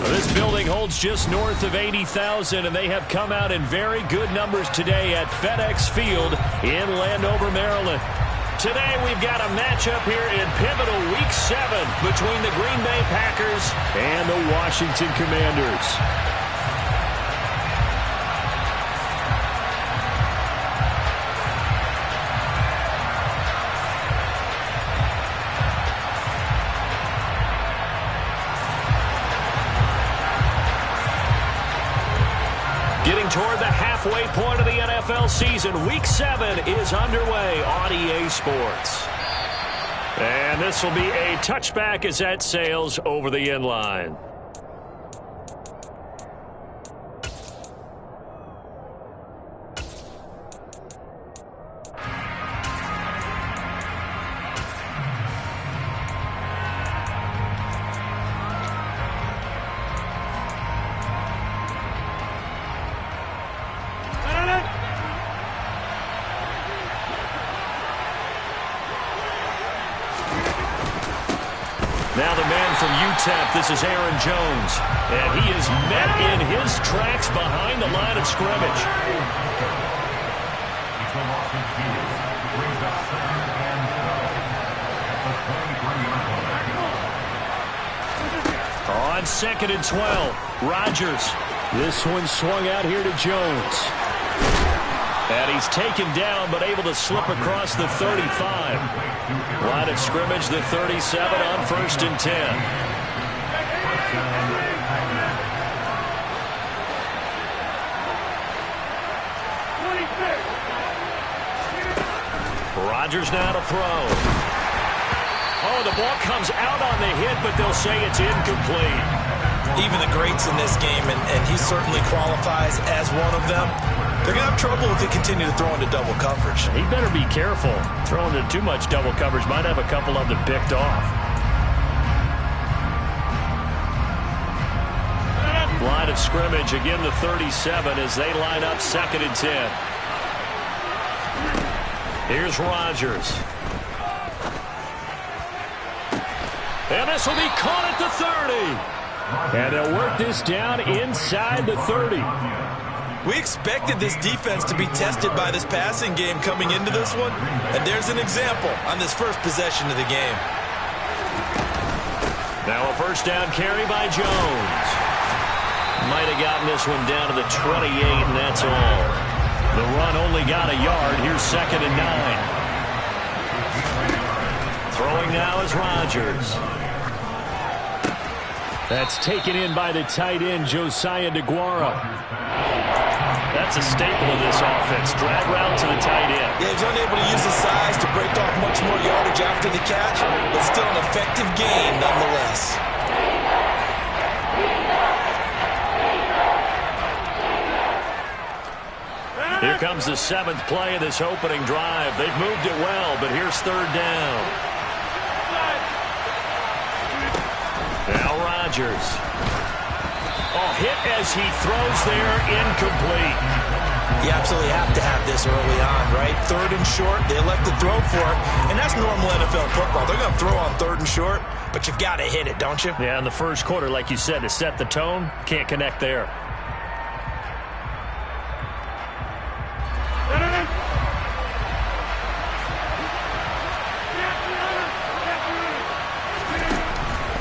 This building holds just north of 80,000, and they have come out in very good numbers today at FedEx Field in Landover, Maryland. Today we've got a matchup here in pivotal Week 7 between the Green Bay Packers and the Washington Commanders. Getting toward the halfway point of the NFL season, Week 7 is underway on EA Sports. And this will be a touchback as that sails over the end line. Now the man from UTEP, this is Aaron Jones. And he is met in his tracks behind the line of scrimmage. On 2nd and 12, Rodgers. This one swung out here to Jones. And he's taken down, but able to slip across the 35. Line of scrimmage, the 37 on 1st and 10. Rodgers now to throw. Oh, the ball comes out on the hit, but they'll say it's incomplete. Even the greats in this game, and he certainly qualifies as one of them, they're going to have trouble if they continue to throw into double coverage. He better be careful. Throwing into too much double coverage might have a couple of them picked off. Line of scrimmage, again the 37 as they line up 2nd and 10. Here's Rodgers. And this will be caught at the 30. And they'll work this down inside the 30. We expected this defense to be tested by this passing game coming into this one, and there's an example on this first possession of the game. Now a first down carry by Jones. Might have gotten this one down to the 28, and that's all. The run only got a yard. Here's 2nd and 9. Throwing now is Rodgers. That's taken in by the tight end, Josiah DeGuara. That's a staple of this offense. Drag route to the tight end. Yeah, he's unable to use his size to break off much more yardage after the catch, but still an effective gain nonetheless. Here comes the 7th play of this opening drive. They've moved it well, but here's 3rd down. Now Rodgers. Oh, hit as he throws there, incomplete. You absolutely have to have this early on, right? 3rd and short, they elect to throw for it, and that's normal NFL football. They're going to throw on 3rd and short, but you've got to hit it, don't you? Yeah, in the first quarter, like you said, to set the tone, can't connect there.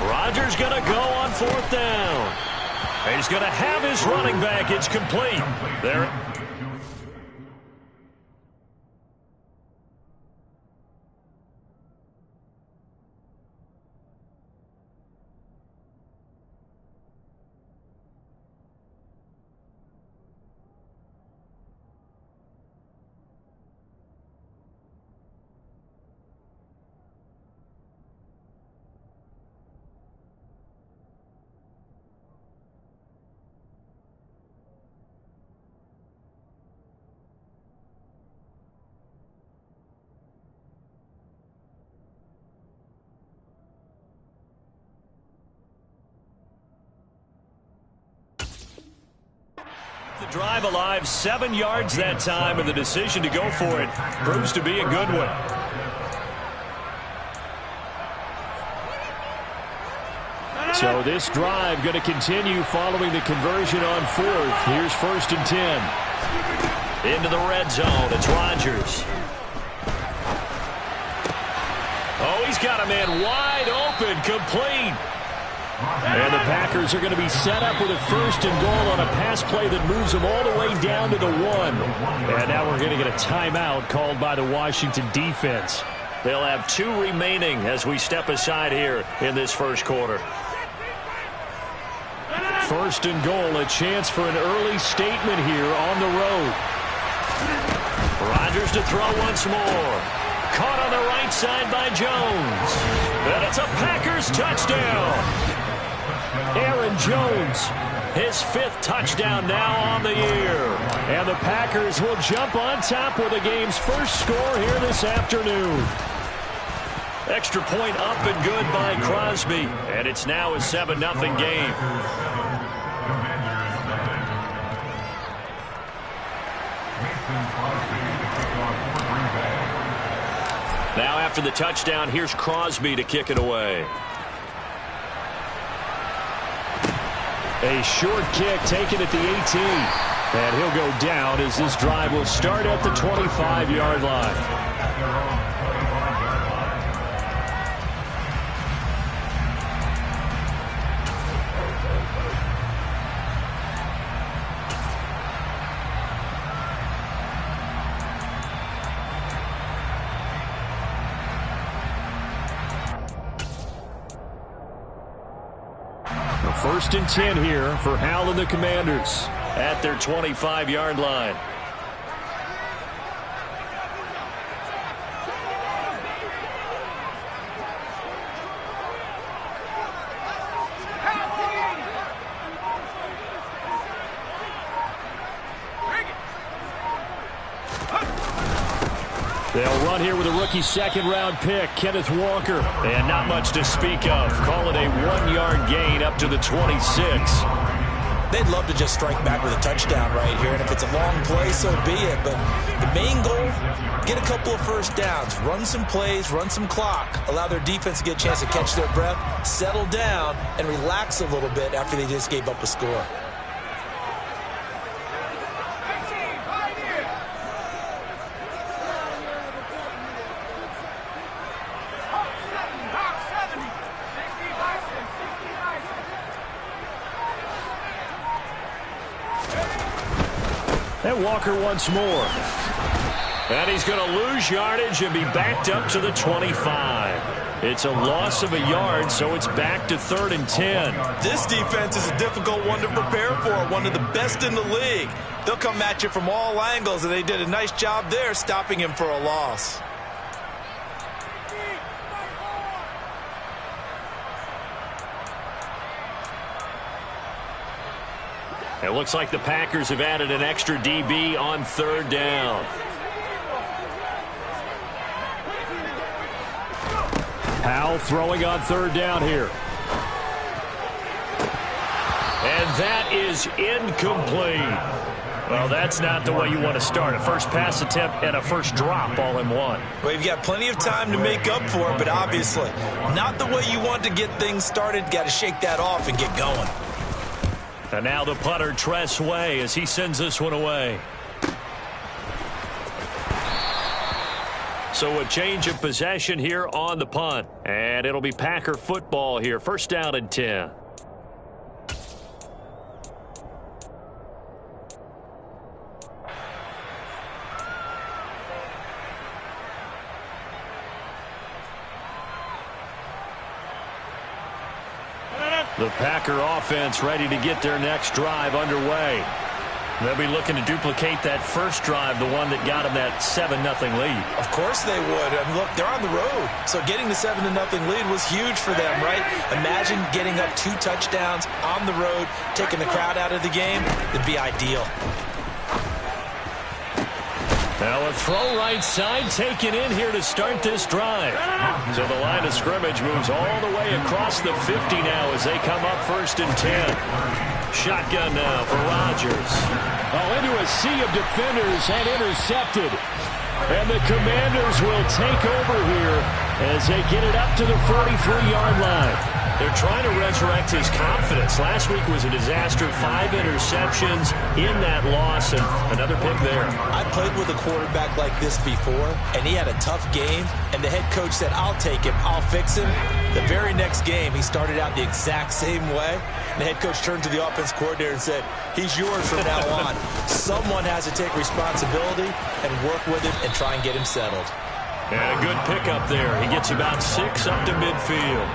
Rodgers going to go on 4th down. He's going to have his running back. It's complete. There. The drive alive, 7 yards that time, and the decision to go for it proves to be a good one. So this drive going to continue following the conversion on fourth. Here's 1st and 10. Into the red zone. It's Rodgers. Oh, he's got a man wide open, complete. And the Packers are going to be set up with a 1st and goal on a pass play that moves them all the way down to the 1. And now we're going to get a timeout called by the Washington defense. They'll have 2 remaining as we step aside here in this first quarter. 1st and goal, a chance for an early statement here on the road. Rodgers to throw once more. Caught on the right side by Jones. And it's a Packers touchdown. Aaron Jones, his 5th touchdown now on the year. And the Packers will jump on top with the game's first score here this afternoon. Extra point up and good by Crosby. And it's now a 7-0 game. Now after the touchdown, here's Crosby to kick it away. A short kick taken at the 18. And he'll go down as this drive will start at the 25-yard line. First and 10 here for Hal and the Commanders at their 25-yard line. They'll run here with a rookie 2nd-round pick, Kenneth Walker. And not much to speak of. Call it a 1-yard gain up to the 26. They'd love to just strike back with a touchdown right here. And if it's a long play, so be it. But the main goal, get a couple of first downs. Run some plays, run some clock. Allow their defense to get a chance to catch their breath, settle down, and relax a little bit after they just gave up a score. And Walker once more. And he's going to lose yardage and be backed up to the 25. It's a loss of a yard, so it's back to 3rd and 10. This defense is a difficult one to prepare for, one of the best in the league. They'll come at you from all angles, and they did a nice job there stopping him for a loss. It looks like the Packers have added an extra DB on 3rd down. Hal throwing on 3rd down here. And that is incomplete. Well, that's not the way you want to start. A first pass attempt and a first drop all in one. Well, you've got plenty of time to make up for it, but obviously not the way you want to get things started. Got to shake that off and get going. And now the punter, Tress Way, as he sends this one away. So a change of possession here on the punt. And it'll be Packer football here. 1st down and 10. The Packer offense ready to get their next drive underway. They'll be looking to duplicate that first drive, the one that got them that 7-0 lead. Of course they would. And look, they're on the road. So getting the 7-0 lead was huge for them, right? Imagine getting up 2 touchdowns on the road, taking the crowd out of the game. It'd be ideal. Now a throw right side taken in here to start this drive. So the line of scrimmage moves all the way across the 50 now as they come up 1st and 10. Shotgun now for Rodgers. Oh, into a sea of defenders and intercepted. And the Commanders will take over here as they get it up to the 43-yard line. They're trying to resurrect his confidence. Last week was a disaster. 5 interceptions in that loss, and another pick there. I played with a quarterback like this before, and he had a tough game, and the head coach said, I'll take him, I'll fix him. The very next game, he started out the exact same way. And the head coach turned to the offense coordinator and said, he's yours from now on. Someone has to take responsibility and work with him and try and get him settled. And a good pickup there. He gets about 6 up to midfield.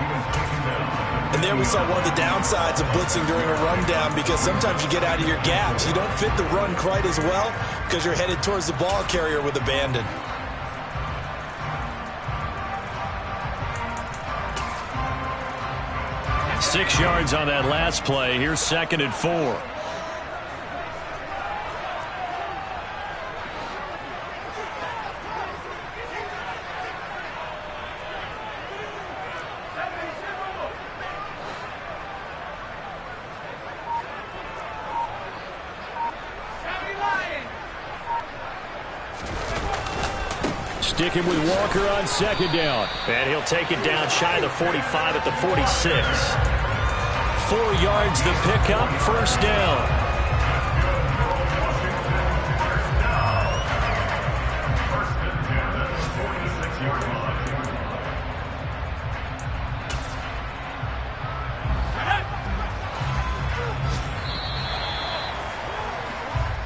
And there we saw one of the downsides of blitzing during a rundown, because sometimes you get out of your gaps. You don't fit the run quite as well because you're headed towards the ball carrier with abandon. Six yards on that last play. Here's 2nd and 4. Sticking with Walker on 2nd down. And he'll take it down shy of the 45 at the 46. 4 yards the pickup, 1st down.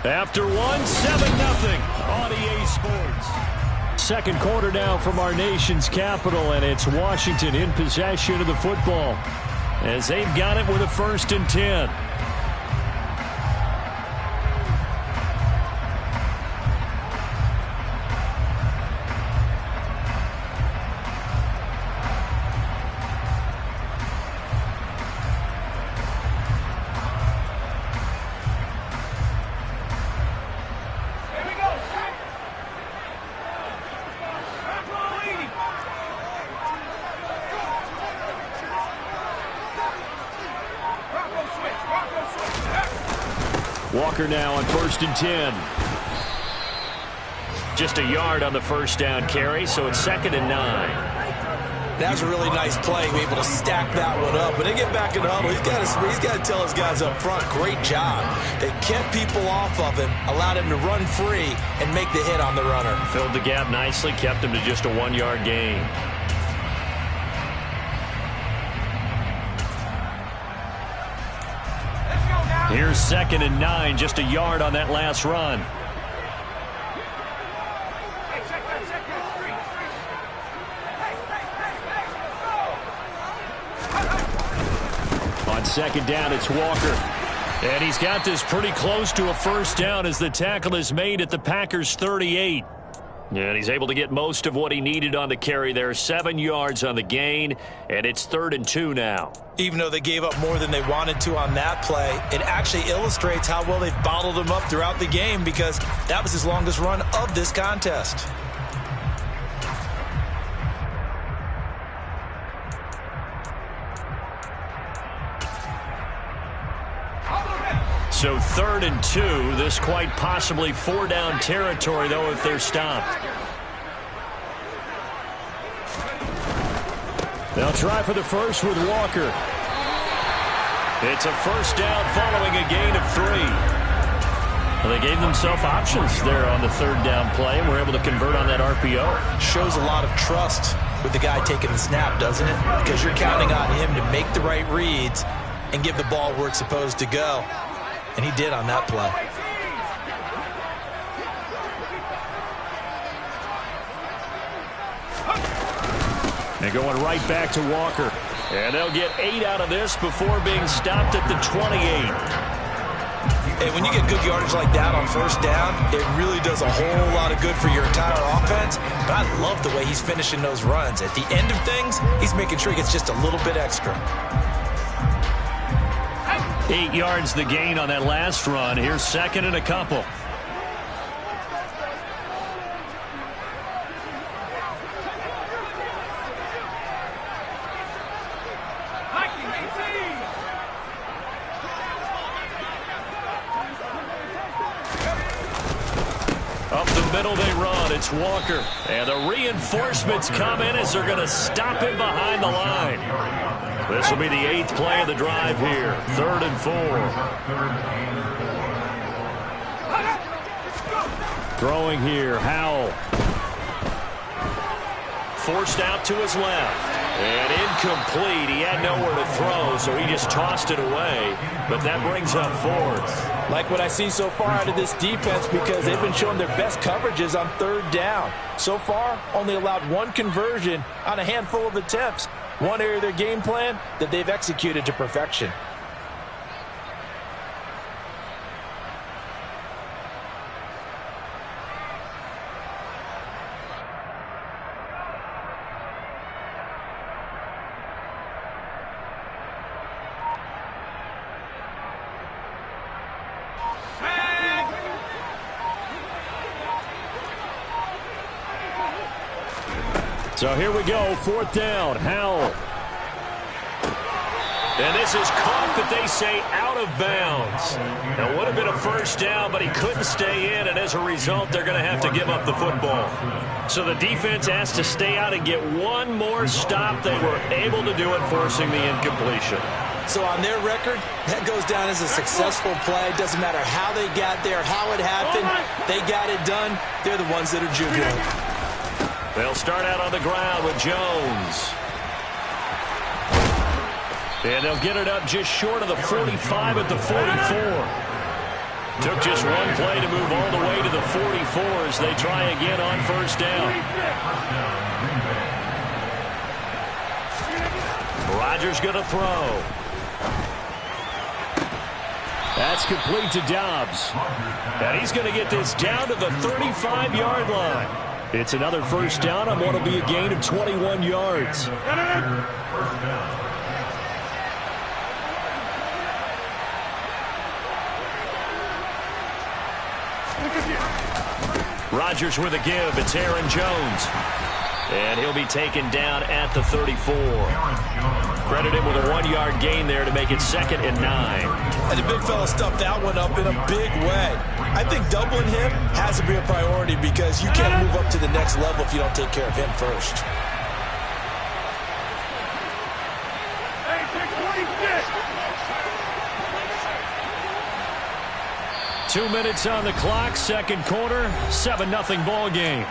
After 1, 7-0 on EA Sports. Second quarter now from our nation's capital, and it's Washington in possession of the football as they've got it with a 1st and 10. Walker now on 1st and 10. Just a yard on the 1st down carry, so it's 2nd and 9. That was a really nice play, able to stack that one up. But they get back in the huddle. He's got to tell his guys up front, great job. They kept people off of him, allowed him to run free, and make the hit on the runner. Filled the gap nicely, kept him to just a 1-yard gain. Here's 2nd and 9, just a yard on that last run. On 2nd down, it's Walker. And he's got this pretty close to a 1st down as the tackle is made at the Packers' 38. And he's able to get most of what he needed on the carry there. 7 yards on the gain, and it's 3rd and 2 now. Even though they gave up more than they wanted to on that play, it actually illustrates how well they've bottled him up throughout the game, because that was his longest run of this contest. So 3rd and 2. This quite possibly 4-down territory, though, if they're stopped. They'll try for the first with Walker. It's a 1st down following a gain of 3. Well, they gave themselves options there on the 3rd down play, and were able to convert on that RPO. Shows a lot of trust with the guy taking the snap, doesn't it? Because you're counting on him to make the right reads and give the ball where it's supposed to go. And he did on that play. They're going right back to Walker. And they'll get 8 out of this before being stopped at the 28. Hey, when you get good yardage like that on 1st down, it really does a whole lot of good for your entire offense. But I love the way he's finishing those runs. At the end of things, he's making sure he gets just a little bit extra. 8 yards the gain on that last run. Here's 2nd and a couple. Up the middle they run. it's Walker. And the reinforcements come in as they're going to stop him behind the line. This will be the 8th play of the drive here. 3rd and 4. Throwing here, Howell. Forced out to his left. And incomplete. He had nowhere to throw, so he just tossed it away. But that brings up 4th. Like what I see so far out of this defense, because they've been showing their best coverages on 3rd down. So far, only allowed 1 conversion on a handful of attempts. One area of their game plan that they've executed to perfection. So here we go, 4th down, Howell. And this is caught, that they say, out of bounds. Now, would have been a 1st down, but he couldn't stay in, and as a result, they're going to have to give up the football. So the defense has to stay out and get one more stop. They were able to do it, forcing the incompletion. So on their record, that goes down as a successful play. Doesn't matter how they got there, how it happened. They got it done. They're the ones that are jubilant. They'll start out on the ground with Jones. And they'll get it up just short of the 45 at the 44. Took just one play to move all the way to the 44 as they try again on 1st down. Rodgers going to throw. That's complete to Dobbs. And he's going to get this down to the 35-yard line. It's another 1st down on what will be a gain of 21 yards. Rodgers with a give. It's Aaron Jones. And he'll be taken down at the 34. Credit him with a 1-yard gain there to make it 2nd and 9. And the big fella stuffed that one up in a big way. I think doubling him has to be a priority because you can't move up to the next level if you don't take care of him first. Hey, 2 minutes on the clock, 2nd quarter, 7-0 ball game.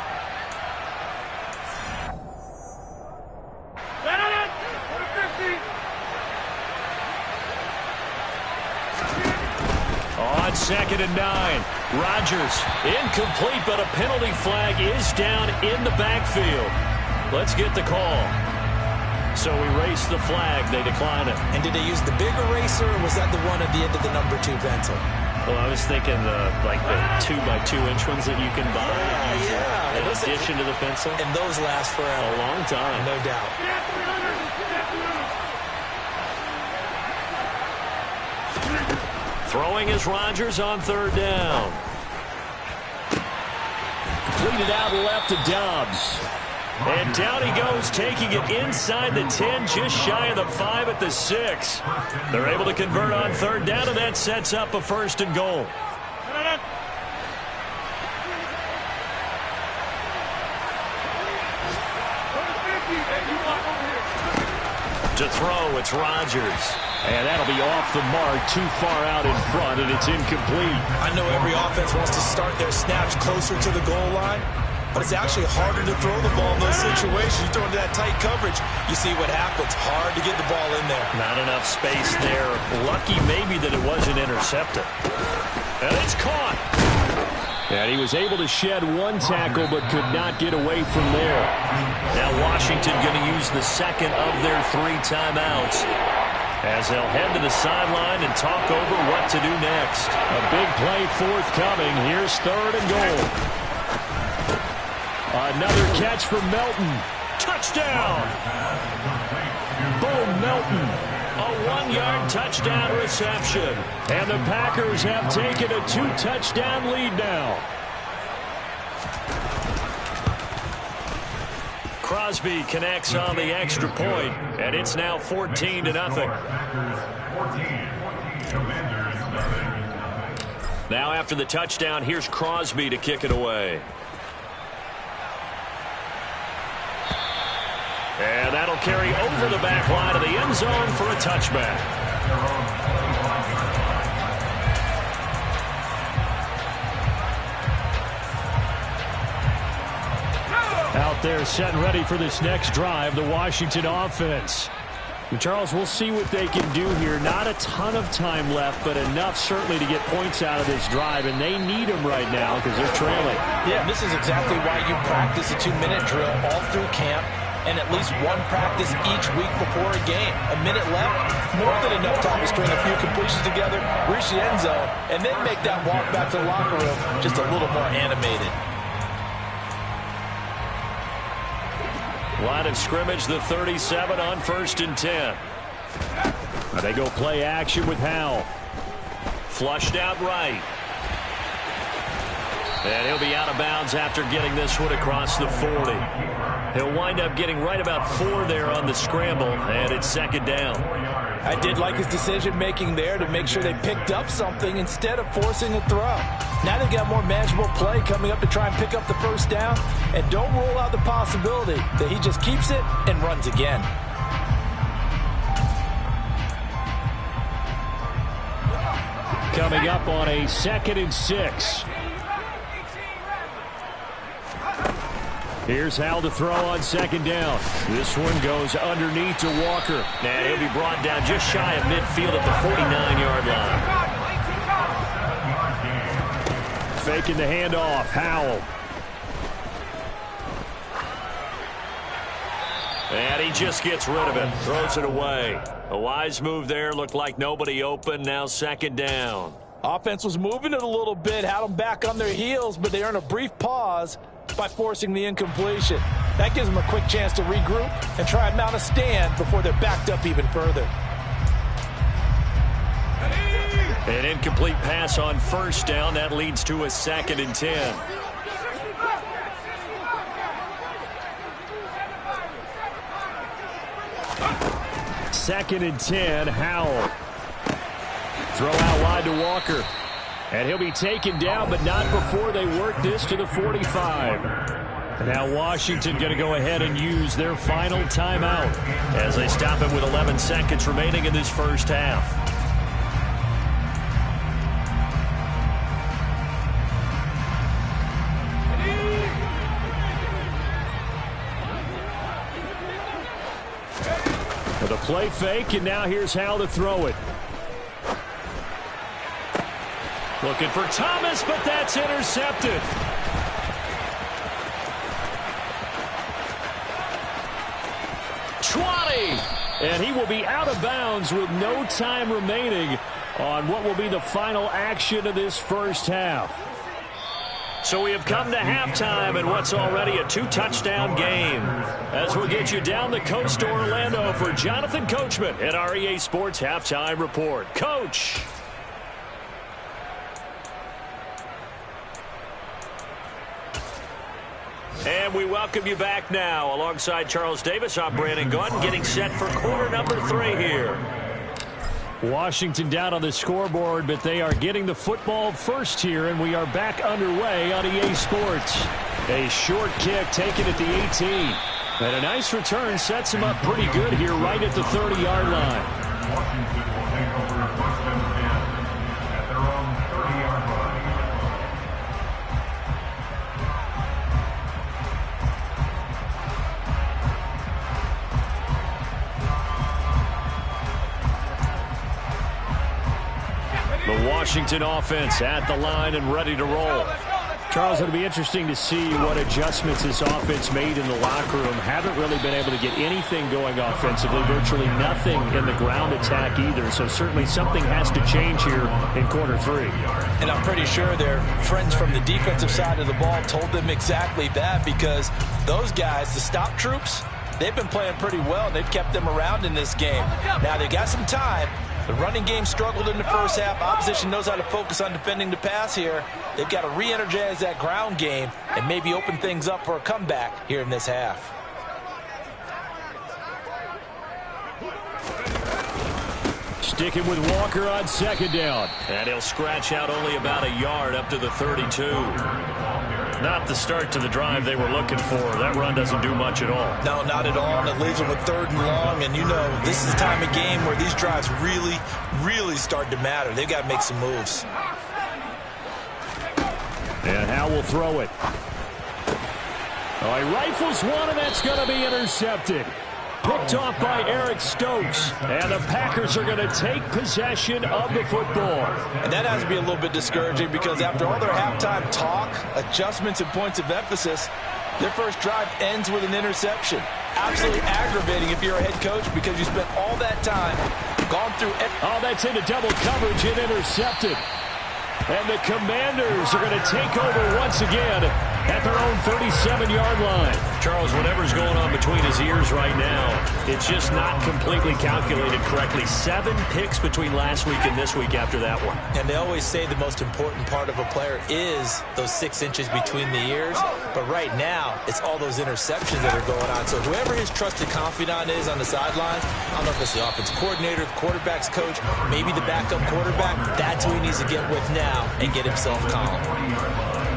On 2nd and 9, Rodgers incomplete, but a penalty flag is down in the backfield. Let's get the call. So we race the flag. They decline it. And did they use the big eraser, or was that the one at the end of the number 2 pencil? Well, I was thinking the 2x2-inch ones that you can buy. Yeah. In addition to the pencil. And those last forever. A long time. No doubt. Throwing is Rodgers on 3rd down. Completed out left to Dobbs. And down he goes, taking it inside the 10, just shy of the 5 at the 6. They're able to convert on 3rd down, and that sets up a 1st and goal. To throw, it's Rodgers. And that'll be off the mark, too far out in front, and it's incomplete. I know every offense wants to start their snaps closer to the goal line, but it's actually harder to throw the ball in those situations. You throw into that tight coverage, you see what happens. Hard to get the ball in there. Not enough space there. Lucky maybe that it wasn't intercepted. And it's caught. And he was able to shed one tackle, but could not get away from there. Now Washington going to use the 2nd of their 3 timeouts as they'll head to the sideline and talk over what to do next. A big play forthcoming. Here's 3rd and goal. Another catch for Melton. Touchdown! Bo Melton. A 1-yard touchdown reception. And the Packers have taken a 2-touchdown lead now. Crosby connects on the extra point, and it's now 14-0. Now after the touchdown, here's Crosby to kick it away. And that'll carry over the back line of the end zone for a touchback. Out there set and ready for this next drive, the Washington offense. And Charles, we'll see what they can do here. Not a ton of time left, but enough certainly to get points out of this drive, and they need them right now because they're trailing. Yeah, this is exactly why you practice a 2-minute drill all through camp and at least one practice each week before a game. A minute left, more than enough time to string a few completions together, reach the end zone, and then make that walk back to the locker room just a little more animated. Line of scrimmage, the 37 on 1st and 10. They go play action with Howell. Flushed out right. And he'll be out of bounds after getting this one across the 40. He'll wind up getting right about 4 there on the scramble, and it's 2nd down. I did like his decision-making there to make sure they picked up something instead of forcing a throw. Now they've got more manageable play coming up to try and pick up the 1st down, and don't rule out the possibility that he just keeps it and runs again. Coming up on a 2nd and 6. Here's Howell to throw on 2nd down. This one goes underneath to Walker. And he'll be brought down just shy of midfield at the 49-yard line. Faking the handoff. Howell. And he just gets rid of it. Throws it away. A wise move there. Looked like nobody open. Now 2nd down. Offense was moving it a little bit. Had them back on their heels, but they earn a brief pause by forcing the incompletion. That gives them a quick chance to regroup and try and mount a stand before they're backed up even further. An incomplete pass on 1st down. That leads to a 2nd and 10. Second and 10, Howell. Throw out wide to Walker. And he'll be taken down, but not before they work this to the 45. And now Washington going to go ahead and use their final timeout as they stop it with 11 seconds remaining in this 1st half. With a play fake, and now here's Howell to throw it. Looking for Thomas, but that's intercepted. And he will be out of bounds with no time remaining on what will be the final action of this 1st half. So we have come to halftime in what's already a 2-touchdown game. As we'll get you down the coast to Orlando for Jonathan Coachman at our EA Sports Halftime Report. Coach. And we welcome you back now. Alongside Charles Davis, I'm Brandon Gaunt, getting set for quarter number 3 here. Washington down on the scoreboard, but they are getting the football first here, and we are back underway on EA Sports. A short kick taken at the 18. And a nice return sets him up pretty good here right at the 30-yard line. Washington will take over 1st and 10 at their own 30-yard line. The Washington offense at the line and ready to roll. Charles, it'll be interesting to see what adjustments this offense made in the locker room. Haven't really been able to get anything going offensively, virtually nothing in the ground attack either. So certainly something has to change here in quarter 3. And I'm pretty sure their friends from the defensive side of the ball told them exactly that, because those guys, the stop troops, they've been playing pretty well. They've kept them around in this game. Now they got some time. The running game struggled in the 1st half. Opposition knows how to focus on defending the pass here. They've got to re-energize that ground game and maybe open things up for a comeback here in this half. Sticking with Walker on 2nd down. And he'll scratch out only about a yard up to the 32. Not the start to the drive they were looking for. That run doesn't do much at all. No, not at all, and it leaves them with 3rd and long, and you know this is the time of game where these drives really, really start to matter. They've got to make some moves. And Howell will throw it. Oh, he rifles one, and that's going to be intercepted. Picked off by Eric Stokes. And the Packers are going to take possession of the football. And that has to be a little bit discouraging because after all their halftime talk, adjustments, and points of emphasis, their first drive ends with an interception. Absolutely aggravating if you're a head coach because you spent all that time gone through. Oh, that's into double coverage and intercepted. And the Commanders are going to take over once again at their own 37-yard line. Charles, whatever's going on between his ears right now, it's just not completely calculated correctly. 7 picks between last week and this week after that one. And they always say the most important part of a player is those 6 inches between the ears. But right now, it's all those interceptions that are going on. So whoever his trusted confidant is on the sidelines, I don't know if it's the offensive coordinator, the quarterback's coach, maybe the backup quarterback, that's who he needs to get with now and get himself calm.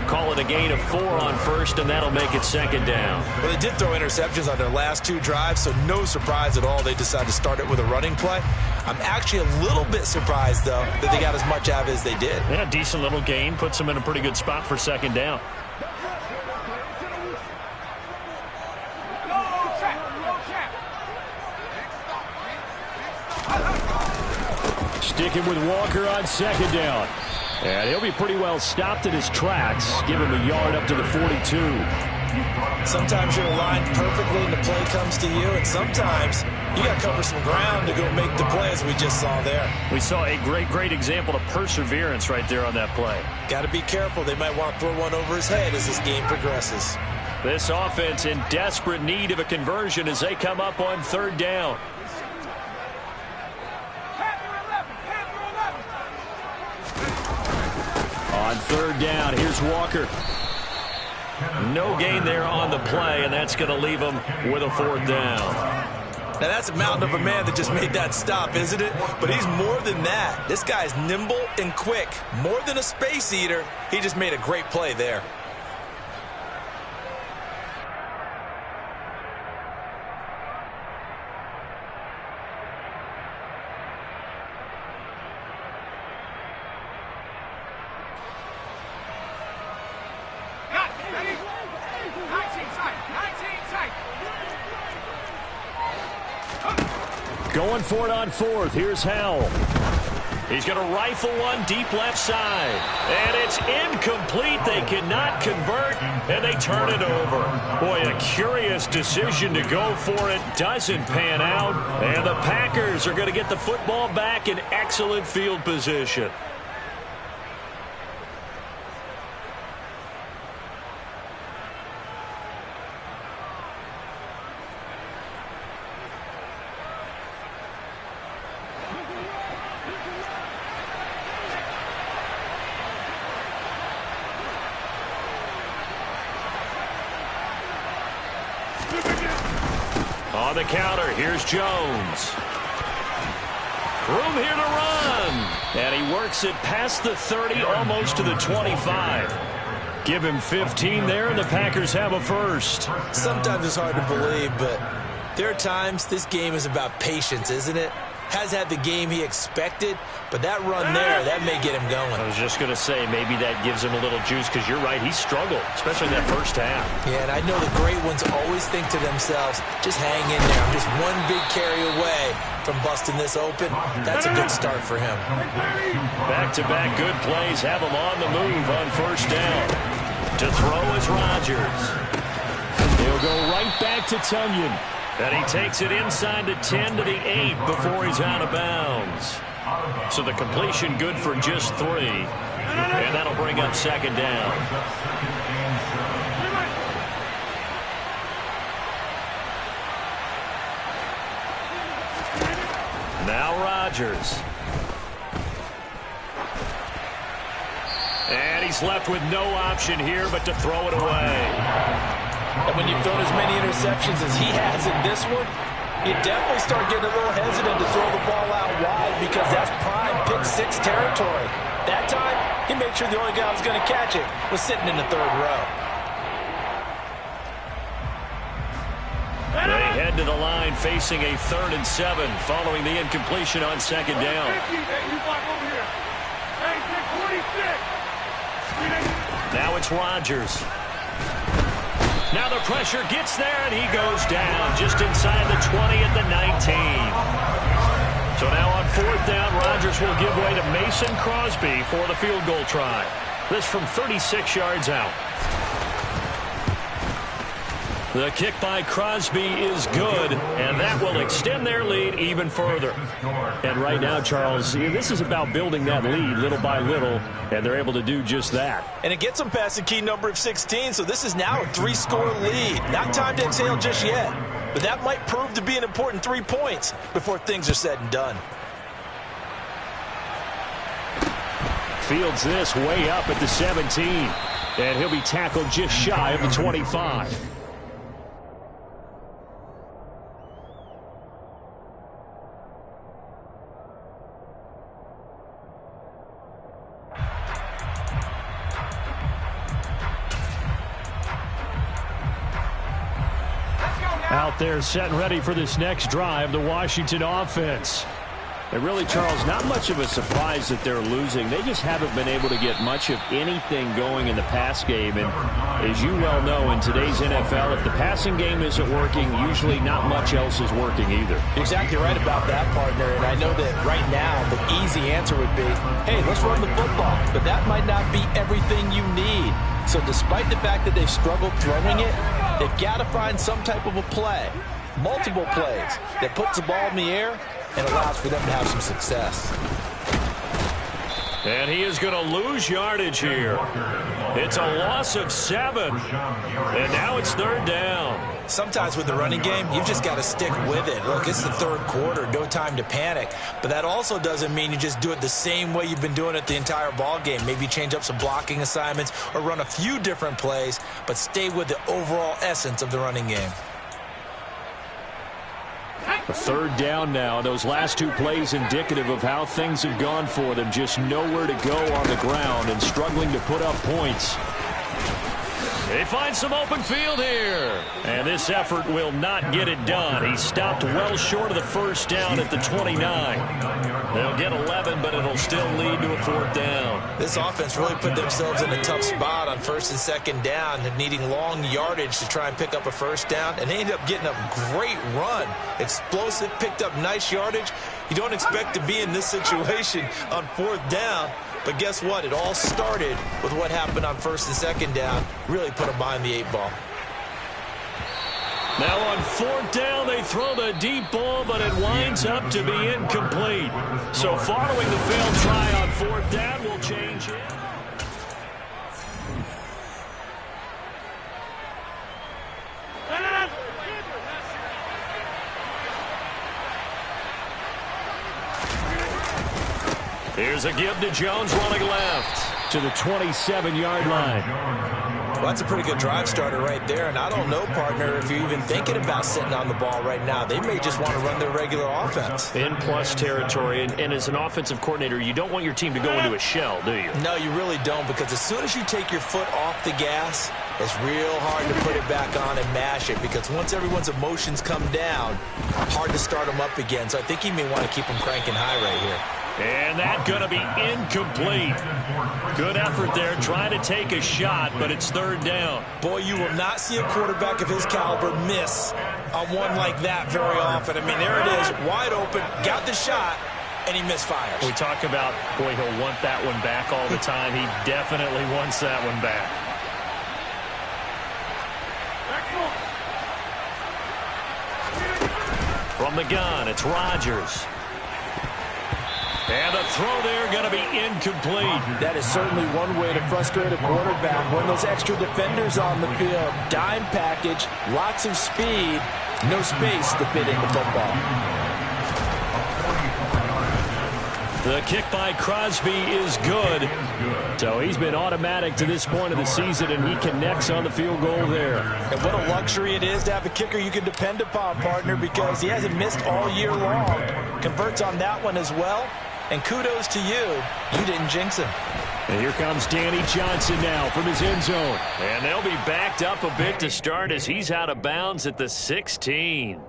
Call it a gain of 4 on first, and that'll make it 2nd down. Well, they did throw interceptions on their last 2 drives, so no surprise at all they decided to start it with a running play. I'm actually a little bit surprised, though, that they got as much out of it as they did. Yeah, decent little gain. Puts them in a pretty good spot for 2nd down. Sticking with Walker on 2nd down. And he'll be pretty well stopped in his tracks. Give him a yard up to the 42. Sometimes you're aligned perfectly and the play comes to you, and sometimes you got to cover some ground to go make the play, as we just saw there. We saw a great example of perseverance right there on that play. Got to be careful. They might want to throw one over his head as this game progresses. This offense in desperate need of a conversion as they come up on 3rd down. On 3rd down, here's Walker. No gain there on the play, and that's going to leave him with a 4th down. Now, that's a mountain of a man that just made that stop, isn't it? But he's more than that. This guy's nimble and quick. More than a space eater. He just made a great play there. Going for it on 4th. Here's Howell. He's going to rifle one deep left side. And it's incomplete. They cannot convert, and they turn it over. Boy, a curious decision to go for it. Doesn't pan out. And the Packers are going to get the football back in excellent field position. On the counter, here's Jones. Room here to run. And he works it past the 30, almost to the 25. Give him 15 there, and the Packers have a first. Sometimes it's hard to believe, but there are times this game is about patience, isn't it? Has had the game he expected, but that run there, that may get him going. I was just going to say, maybe that gives him a little juice, because you're right, he struggled, especially in that first half. Yeah, and I know the great ones always think to themselves, just hang in there. I'm just one big carry away from busting this open. That's a good start for him. Back-to-back good plays have him on the move on 1st down. To throw is Rodgers. He'll go right back to Tunyon. And he takes it inside the 10 to the 8 before he's out of bounds. So the completion good for just 3. And that'll bring up 2nd down. Now Rodgers. And he's left with no option here but to throw it away. And when you've thrown as many interceptions as he has in this one, you definitely start getting a little hesitant to throw the ball out wide because that's prime pick 6 territory. That time, he made sure the only guy who was going to catch it was sitting in the 3rd row. head to the line facing a 3rd and 7 following the incompletion on 2nd down. Now it's Rodgers. Now the pressure gets there, and he goes down just inside the 20 at the 19. So now on 4th down, Rodgers will give way to Mason Crosby for the field goal try. This from 36 yards out. The kick by Crosby is good, and that will extend their lead even further. And right now, Charles, this is about building that lead little by little, and they're able to do just that. And it gets them past the key number of 16, so this is now a 3-score lead. Not time to exhale just yet, but that might prove to be an important 3 points before things are said and done. Fields this way up at the 17, and he'll be tackled just shy of the 25. Out there set and ready for this next drive, the Washington offense. And really, Charles, not much of a surprise that they're losing. They just haven't been able to get much of anything going in the pass game. And as you well know, in today's NFL, if the passing game isn't working, usually not much else is working either. You're exactly right about that, partner. And I know that right now the easy answer would be, hey, let's run the football. But that might not be everything you need. So despite the fact that they've struggled throwing it, they've got to find some type of a play, multiple plays, that puts the ball in the air and allows for them to have some success. And he is going to lose yardage here. It's a loss of 7. And now it's 3rd down. Sometimes with the running game, you've just got to stick with it. Look, it's the 3rd quarter, no time to panic. But that also doesn't mean you just do it the same way you've been doing it the entire ball game. Maybe change up some blocking assignments or run a few different plays, but stay with the overall essence of the running game. A 3rd down now. Those last 2 plays indicative of how things have gone for them. Just nowhere to go on the ground and struggling to put up points. They find some open field here. And this effort will not get it done. He stopped well short of the 1st down at the 29. They'll get 11, but it'll still lead to a 4th down. This offense really put themselves in a tough spot on 1st and 2nd down, needing long yardage to try and pick up a 1st down, and they ended up getting a great run. Explosive, picked up nice yardage. You don't expect to be in this situation on 4th down. But guess what? It all started with what happened on 1st and 2nd down. Really put them behind the 8 ball. Now on 4th down, they throw the deep ball, but it winds up to be incomplete. So following the failed try on 4th down, will change it. Here's a give to Jones running left to the 27-yard line. Well, that's a pretty good drive starter right there, and I don't know, partner, if you're even thinking about sitting on the ball right now. They may just want to run their regular offense. In plus territory, and as an offensive coordinator, you don't want your team to go into a shell, do you? No, you really don't, because as soon as you take your foot off the gas, it's real hard to put it back on and mash it, because once everyone's emotions come down, hard to start them up again. So I think he may want to keep them cranking high right here. And that's going to be incomplete. Good effort there, trying to take a shot, but it's 3rd down. Boy, you will not see a quarterback of his caliber miss on one like that very often. I mean, there it is, wide open, got the shot, and he misfires. We talk about, boy, he'll want that one back all the time. He definitely wants that one back. From the gun, it's Rodgers. And the throw there going to be incomplete. That is certainly one way to frustrate a quarterback. When those extra defenders on the field, dime package, lots of speed, no space to fit in the football. The kick by Crosby is good. So he's been automatic to this point of the season, and he connects on the field goal there. And what a luxury it is to have a kicker you can depend upon, partner, because he hasn't missed all year long. Converts on that one as well. And kudos to you. You didn't jinx him. And here comes Danny Johnson now from his end zone. And they'll be backed up a bit to start as he's out of bounds at the 16.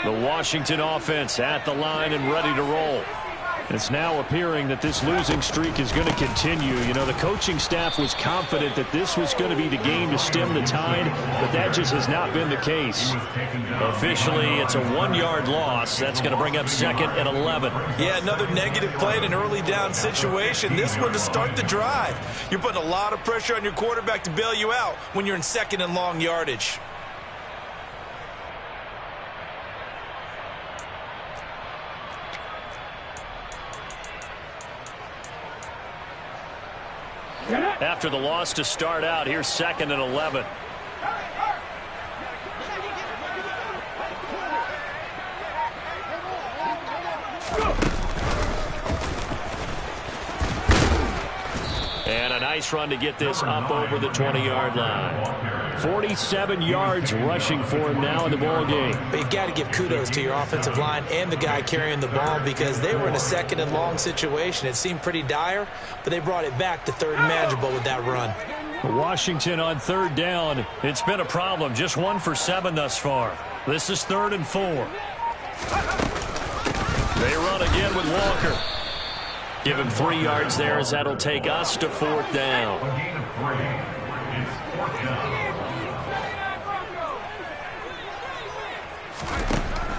The Washington offense at the line and ready to roll. It's now appearing that this losing streak is going to continue. You know, the coaching staff was confident that this was going to be the game to stem the tide, but that just has not been the case. Officially, it's a 1-yard loss. That's going to bring up 2nd and 11. Yeah, another negative play in an early down situation. This one to start the drive. You're putting a lot of pressure on your quarterback to bail you out when you're in 2nd and long yardage. After the loss to start out, here's 2nd and 11. And a nice run to get this up over the 20-yard line. 47 yards rushing for him now in the ball game. But you've got to give kudos to your offensive line and the guy carrying the ball because they were in a 2nd and long situation. It seemed pretty dire, but they brought it back to 3rd and manageable with that run. Washington on 3rd down. It's been a problem. Just 1 for 7 thus far. This is 3rd and 4. They run again with Walker. Give him 3 yards there as that'll take us to 4th down. It's 4th down.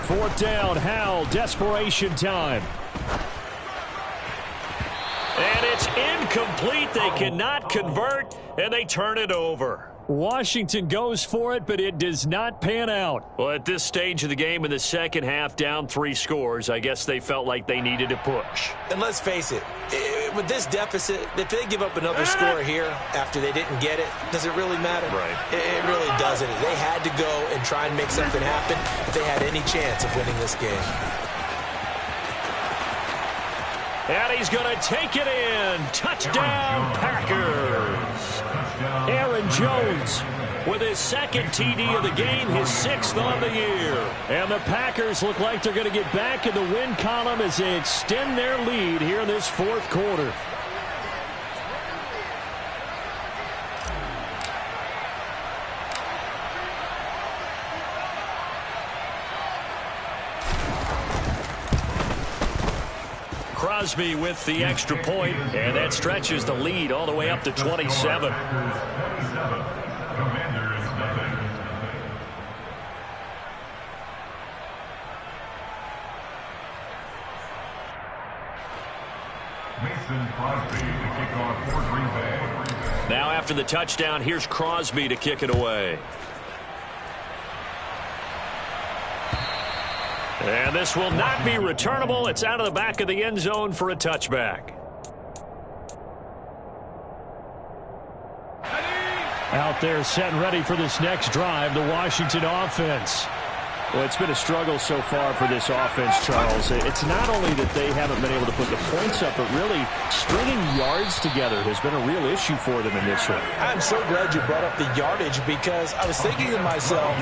4th down, Howell, desperation time. And it's incomplete. They cannot convert, and they turn it over. Washington goes for it, but it does not pan out. Well, at this stage of the game in the second half, down 3 scores, I guess they felt like they needed to push. And let's face it, with this deficit, if they give up another score here after they didn't get it, does it really matter? Right. It really doesn't. They had to go and try and make something happen if they had any chance of winning this game. And he's going to take it in. Touchdown, Packers. Aaron Jones with his 2nd TD of the game, his 6th on the year. And the Packers look like they're going to get back in the win column as they extend their lead here in this 4th quarter. Crosby with the extra point, and that stretches the lead all the way up to 27. Now after the touchdown, here's Crosby to kick it away. And this will not be returnable. It's out of the back of the end zone for a touchback. Out there set and ready for this next drive, the Washington offense. Well, it's been a struggle so far for this offense, Charles. It's not only that they haven't been able to put the points up, but really stringing yards together has been a real issue for them in this one. I'm so glad you brought up the yardage because I was thinking to myself,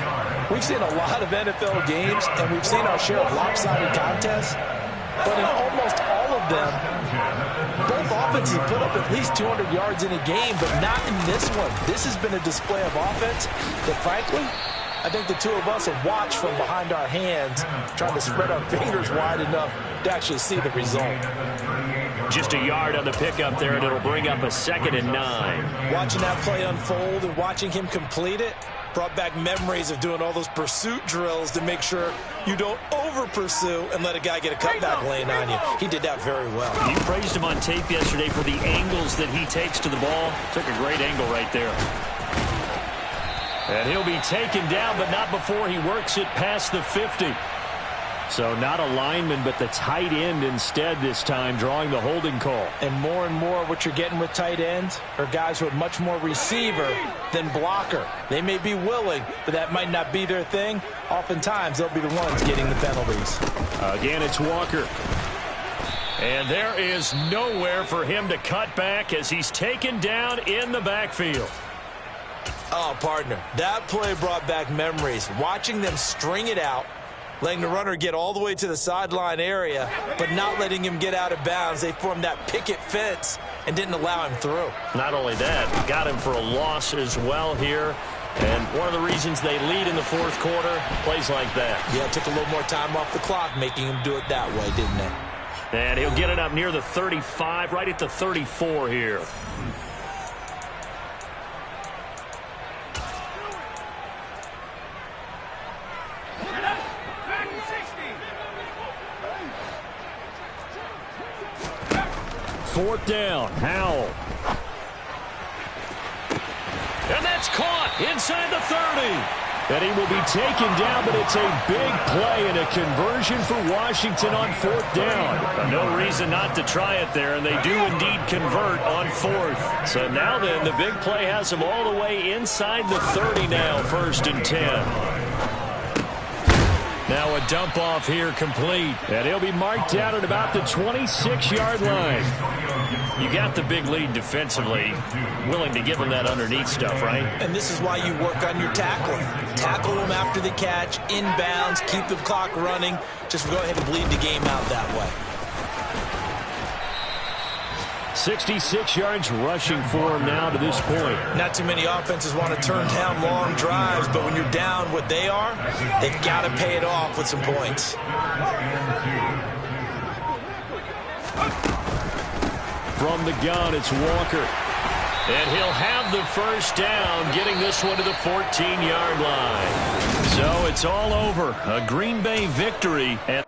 we've seen a lot of NFL games and we've seen our share of lopsided contests, but in almost all of them, both offenses put up at least 200 yards in a game, but not in this one. This has been a display of offense that, frankly, I think the two of us have watched from behind our hands, trying to spread our fingers wide enough to actually see the result. Just a yard on the pickup there, and it'll bring up a 2nd and 9. Watching that play unfold and watching him complete it brought back memories of doing all those pursuit drills to make sure you don't over-pursue and let a guy get a cutback lane on you. He did that very well. You praised him on tape yesterday for the angles that he takes to the ball. Took a great angle right there. And he'll be taken down, but not before he works it past the 50. So not a lineman, but the tight end instead this time, drawing the holding call. And more what you're getting with tight ends are guys who are much more receiver than blocker. They may be willing, but that might not be their thing. Oftentimes, they'll be the ones getting the penalties. Again, it's Walker. And there is nowhere for him to cut back as he's taken down in the backfield. Oh, partner, that play brought back memories. Watching them string it out, letting the runner get all the way to the sideline area, but not letting him get out of bounds. They formed that picket fence and didn't allow him through. Not only that, got him for a loss as well here. And one of the reasons they lead in the fourth quarter, plays like that. Yeah, it took a little more time off the clock, making him do it that way, didn't it? And he'll get it up near the 35, right at the 34 here. Fourth down, Howell. And that's caught inside the 30. And he will be taken down, but it's a big play and a conversion for Washington on fourth down. No reason not to try it there, and they do indeed convert on fourth. So now then, the big play has them all the way inside the 30 now, 1st and 10. Now a dump off here complete. And he'll be marked out at about the 26-yard line. You got the big lead defensively. Willing to give him that underneath stuff, right? And this is why you work on your tackling. Tackle them after the catch, inbounds, keep the clock running. Just go ahead and bleed the game out that way. 66 yards rushing for him now to this point. Not too many offenses want to turn down long drives, but when you're down what they are, they've got to pay it off with some points. From the gun, it's Walker. And he'll have the first down, getting this one to the 14-yard line. So it's all over. A Green Bay victory. And